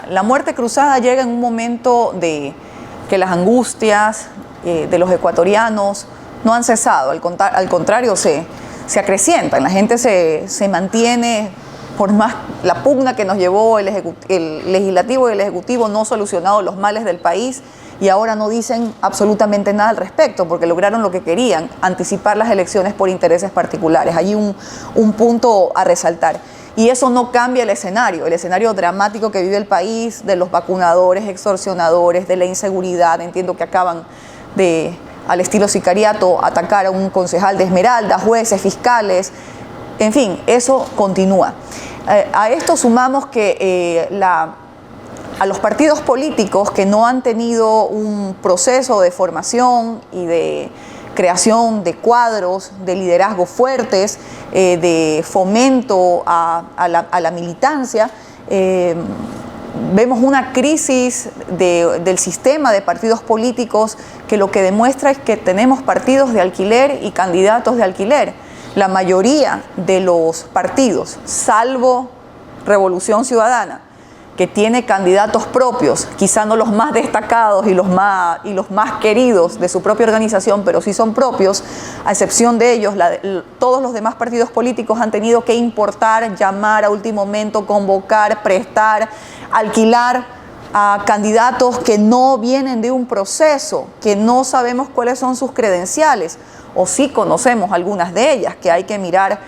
la muerte cruzada llega en un momento de que las angustias de los ecuatorianos no han cesado, al contrario se acrecientan, la gente se mantiene, por más la pugna que nos llevó el legislativo y el ejecutivo no solucionado los males del país, y ahora no dicen absolutamente nada al respecto porque lograron lo que querían, anticipar las elecciones por intereses particulares. Hay un punto a resaltar. Y eso no cambia el escenario dramático que vive el país, de los vacunadores, extorsionadores, de la inseguridad. Entiendo que acaban de, al estilo sicariato, atacar a un concejal de Esmeralda, jueces, fiscales. En fin, eso continúa. A esto sumamos que a los partidos políticos que no han tenido un proceso de formación y de creación de cuadros, de liderazgo fuertes, de fomento a la militancia, vemos una crisis del sistema de partidos políticos que lo que demuestra es que tenemos partidos de alquiler y candidatos de alquiler. La mayoría de los partidos, salvo Revolución Ciudadana, que tiene candidatos propios, quizá no los más destacados y los más queridos de su propia organización, pero sí son propios, a excepción de ellos, todos los demás partidos políticos han tenido que importar, llamar a último momento, convocar, prestar, alquilar a candidatos que no vienen de un proceso, que no sabemos cuáles son sus credenciales, o sí conocemos algunas de ellas que hay que mirar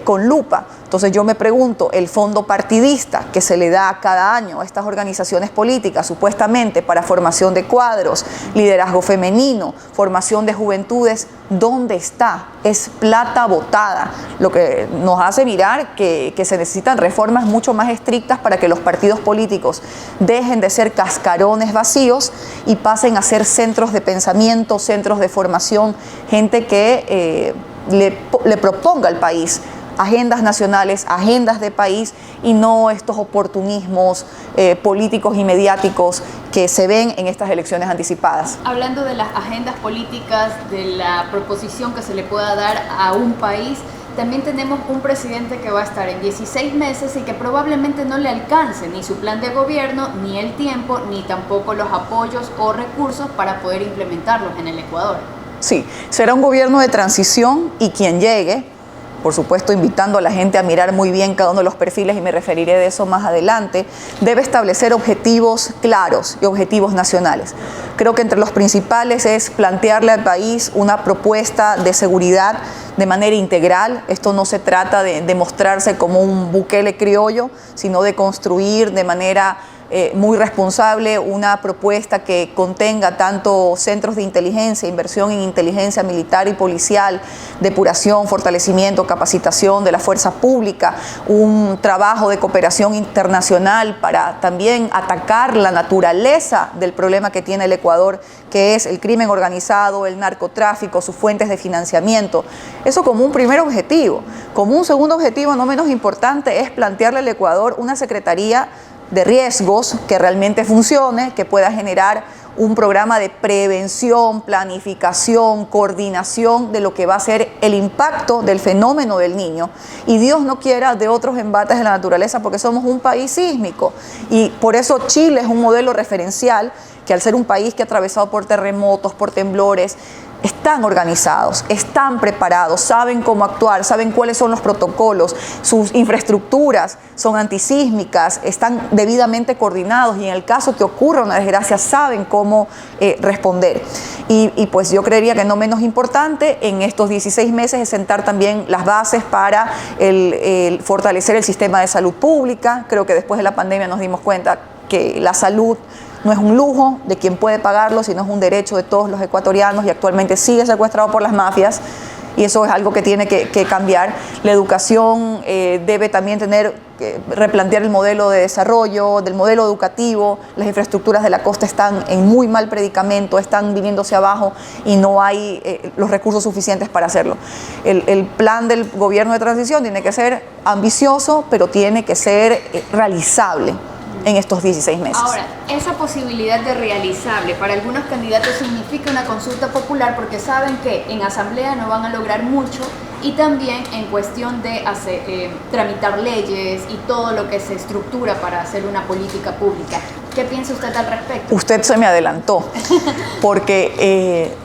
con lupa. Entonces yo me pregunto, el fondo partidista que se le da cada año a estas organizaciones políticas, supuestamente para formación de cuadros, liderazgo femenino, formación de juventudes, ¿dónde está? Es plata botada, lo que nos hace mirar que se necesitan reformas mucho más estrictas para que los partidos políticos dejen de ser cascarones vacíos y pasen a ser centros de pensamiento, centros de formación, gente que le proponga al país agendas nacionales, agendas de país, y no estos oportunismos políticos y mediáticos que se ven en estas elecciones anticipadas. Hablando de las agendas políticas, de la proposición que se le pueda dar a un país, también tenemos un presidente que va a estar en 16 meses y que probablemente no le alcance ni su plan de gobierno, ni el tiempo, ni tampoco los apoyos o recursos para poder implementarlos en el Ecuador. Sí, será un gobierno de transición, y quien llegue, por supuesto invitando a la gente a mirar muy bien cada uno de los perfiles, y me referiré de eso más adelante, debe establecer objetivos claros y objetivos nacionales. Creo que entre los principales es plantearle al país una propuesta de seguridad de manera integral. Esto no se trata de mostrarse como un Bukele criollo, sino de construir de manera muy responsable una propuesta que contenga tanto centros de inteligencia, inversión en inteligencia militar y policial, depuración, fortalecimiento, capacitación de la fuerza pública, un trabajo de cooperación internacional para también atacar la naturaleza del problema que tiene el Ecuador, que es el crimen organizado, el narcotráfico, sus fuentes de financiamiento. Eso como un primer objetivo. Como un segundo objetivo, no menos importante, es plantearle al Ecuador una secretaría de riesgos que realmente funcione, que pueda generar un programa de prevención, planificación, coordinación de lo que va a ser el impacto del fenómeno del Niño, y Dios no quiera de otros embates de la naturaleza, porque somos un país sísmico, y por eso Chile es un modelo referencial, que al ser un país que ha atravesado por terremotos, por temblores, están organizados, están preparados, saben cómo actuar, saben cuáles son los protocolos, sus infraestructuras son antisísmicas, están debidamente coordinados, y en el caso que ocurra una desgracia saben cómo responder. Y pues yo creería que no menos importante en estos 16 meses es sentar también las bases para el fortalecer el sistema de salud pública. Creo que después de la pandemia nos dimos cuenta que la salud no es un lujo de quien puede pagarlo, sino es un derecho de todos los ecuatorianos, y actualmente sigue secuestrado por las mafias, y eso es algo que tiene que cambiar. La educación debe también replantear el modelo de desarrollo, del modelo educativo. Las infraestructuras de la costa están en muy mal predicamento, están viniéndose abajo y no hay los recursos suficientes para hacerlo. El plan del gobierno de transición tiene que ser ambicioso, pero tiene que ser realizable en estos 16 meses. Ahora, esa posibilidad de realizable para algunos candidatos significa una consulta popular, porque saben que en asamblea no van a lograr mucho y también en cuestión de tramitar leyes y todo lo que se estructura para hacer una política pública. ¿Qué piensa usted al respecto? Usted se me adelantó, porque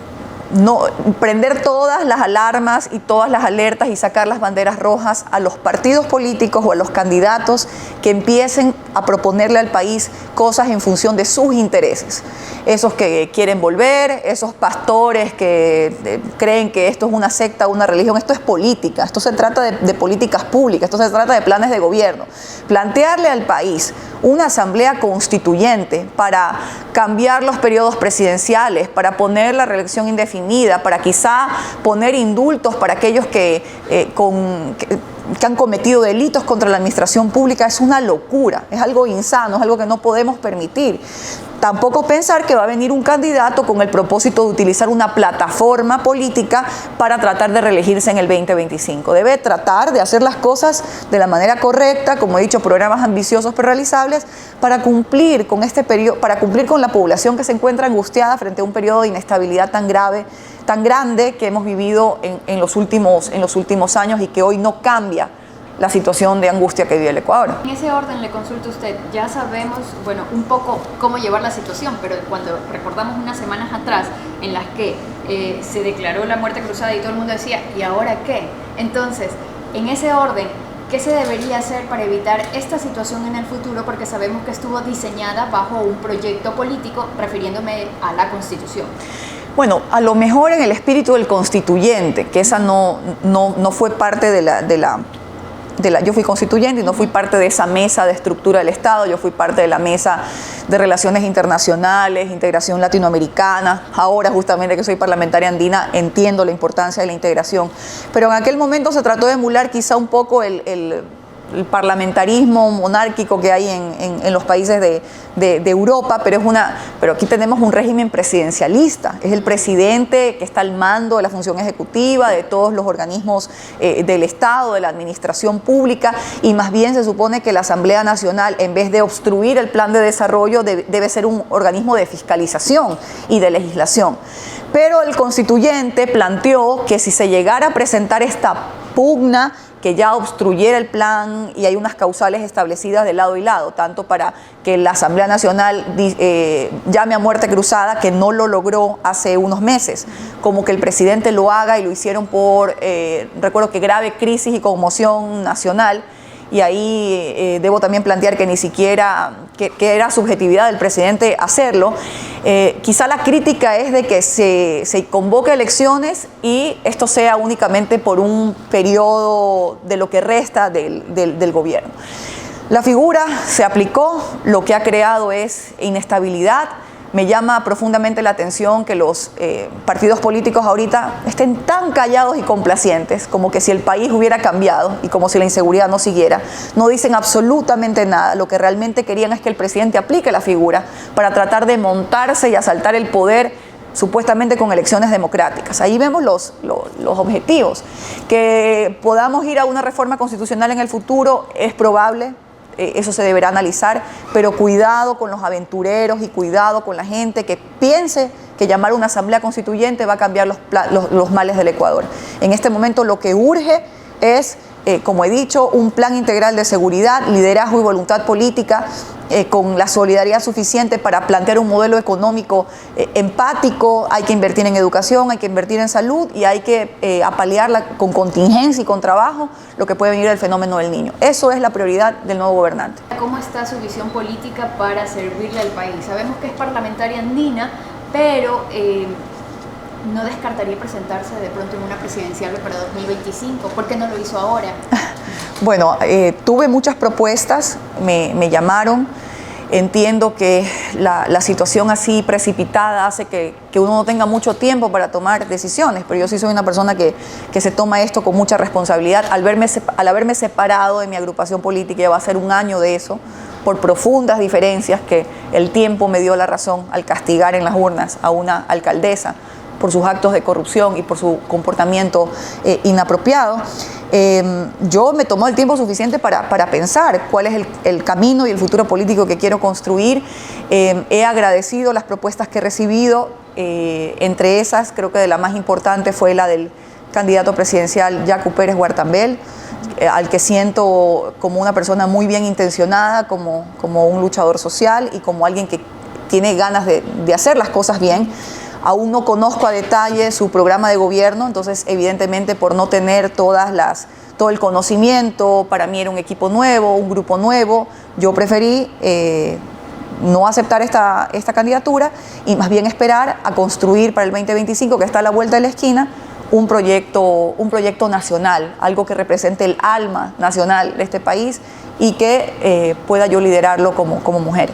no prender todas las alarmas y todas las alertas y sacar las banderas rojas a los partidos políticos o a los candidatos que empiecen a proponerle al país cosas en función de sus intereses. Esos que quieren volver, esos pastores que creen que esto es una secta o una religión, esto es política, esto se trata de políticas públicas, esto se trata de planes de gobierno. Plantearle al país una asamblea constituyente para cambiar los periodos presidenciales, para poner la reelección indefinida, para quizá poner indultos para aquellos que han cometido delitos contra la administración pública, es una locura, es algo insano, es algo que no podemos permitir. Tampoco pensar que va a venir un candidato con el propósito de utilizar una plataforma política para tratar de reelegirse en el 2025. Debe tratar de hacer las cosas de la manera correcta, como he dicho, programas ambiciosos pero realizables, para cumplir con este periodo, para cumplir con la población que se encuentra angustiada frente a un periodo de inestabilidad tan grave, tan grande que hemos vivido en los últimos años y que hoy no cambia la situación de angustia que vive el Ecuador. En ese orden le consulto a usted, ya sabemos, bueno, un poco cómo llevar la situación, pero cuando recordamos unas semanas atrás en las que se declaró la muerte cruzada y todo el mundo decía, ¿y ahora qué? Entonces, en ese orden, ¿qué se debería hacer para evitar esta situación en el futuro? Porque sabemos que estuvo diseñada bajo un proyecto político, refiriéndome a la Constitución. Bueno, a lo mejor en el espíritu del constituyente, que esa no fue parte yo fui constituyente y no fui parte de esa mesa de estructura del Estado, yo fui parte de la mesa de relaciones internacionales, integración latinoamericana. Ahora, justamente que soy parlamentaria andina, entiendo la importancia de la integración. Pero en aquel momento se trató de emular quizá un poco el parlamentarismo monárquico que hay en los países de Europa, pero aquí tenemos un régimen presidencialista. Es el presidente que está al mando de la función ejecutiva, de todos los organismos del Estado, de la administración pública, y más bien se supone que la Asamblea Nacional, en vez de obstruir el plan de desarrollo, debe ser un organismo de fiscalización y de legislación. Pero el constituyente planteó que si se llegara a presentar esta pugna que ya obstruyera el plan, y hay unas causales establecidas de lado y lado, tanto para que la Asamblea Nacional llame a muerte cruzada, que no lo logró hace unos meses, como que el presidente lo haga, y lo hicieron por, recuerdo que grave crisis y conmoción nacional. Y ahí debo también plantear que ni siquiera que era subjetividad del presidente hacerlo. Quizá la crítica es de que se convoque elecciones y esto sea únicamente por un periodo de lo que resta del gobierno. La figura se aplicó, lo que ha creado es inestabilidad. Me llama profundamente la atención que los partidos políticos ahorita estén tan callados y complacientes, como que si el país hubiera cambiado y como si la inseguridad no siguiera. No dicen absolutamente nada. Lo que realmente querían es que el presidente aplique la figura para tratar de montarse y asaltar el poder, supuestamente con elecciones democráticas. Ahí vemos los objetivos. Que podamos ir a una reforma constitucional en el futuro es probable. Eso se deberá analizar, pero cuidado con los aventureros y cuidado con la gente que piense que llamar a una asamblea constituyente va a cambiar los males del Ecuador. En este momento lo que urge es, como he dicho, un plan integral de seguridad, liderazgo y voluntad política, con la solidaridad suficiente para plantear un modelo económico empático. Hay que invertir en educación, hay que invertir en salud y hay que apalearla con contingencia y con trabajo lo que puede venir del fenómeno del Niño. Eso es la prioridad del nuevo gobernante. ¿Cómo está su visión política para servirle al país? Sabemos que es parlamentaria andina, pero no descartaría presentarse de pronto en una presidencial para 2025. ¿Por qué no lo hizo ahora? Bueno, tuve muchas propuestas, me llamaron. Entiendo que la situación así precipitada hace que uno no tenga mucho tiempo para tomar decisiones, pero yo sí soy una persona que se toma esto con mucha responsabilidad. Al haberme separado de mi agrupación política, ya va a ser un año de eso, por profundas diferencias que el tiempo me dio la razón al castigar en las urnas a una alcaldesa por sus actos de corrupción y por su comportamiento inapropiado. Yo me tomó el tiempo suficiente para pensar cuál es el camino y el futuro político que quiero construir. He agradecido las propuestas que he recibido, entre esas creo que de la más importante fue la del candidato presidencial Yacu Pérez Huartambel, al que siento como una persona muy bien intencionada, como un luchador social y como alguien que tiene ganas de hacer las cosas bien. Aún no conozco a detalle su programa de gobierno, entonces evidentemente por no tener todo el conocimiento, para mí era un equipo nuevo, un grupo nuevo, yo preferí no aceptar esta candidatura y más bien esperar a construir para el 2025, que está a la vuelta de la esquina, un proyecto nacional, algo que represente el alma nacional de este país y que pueda yo liderarlo como mujer.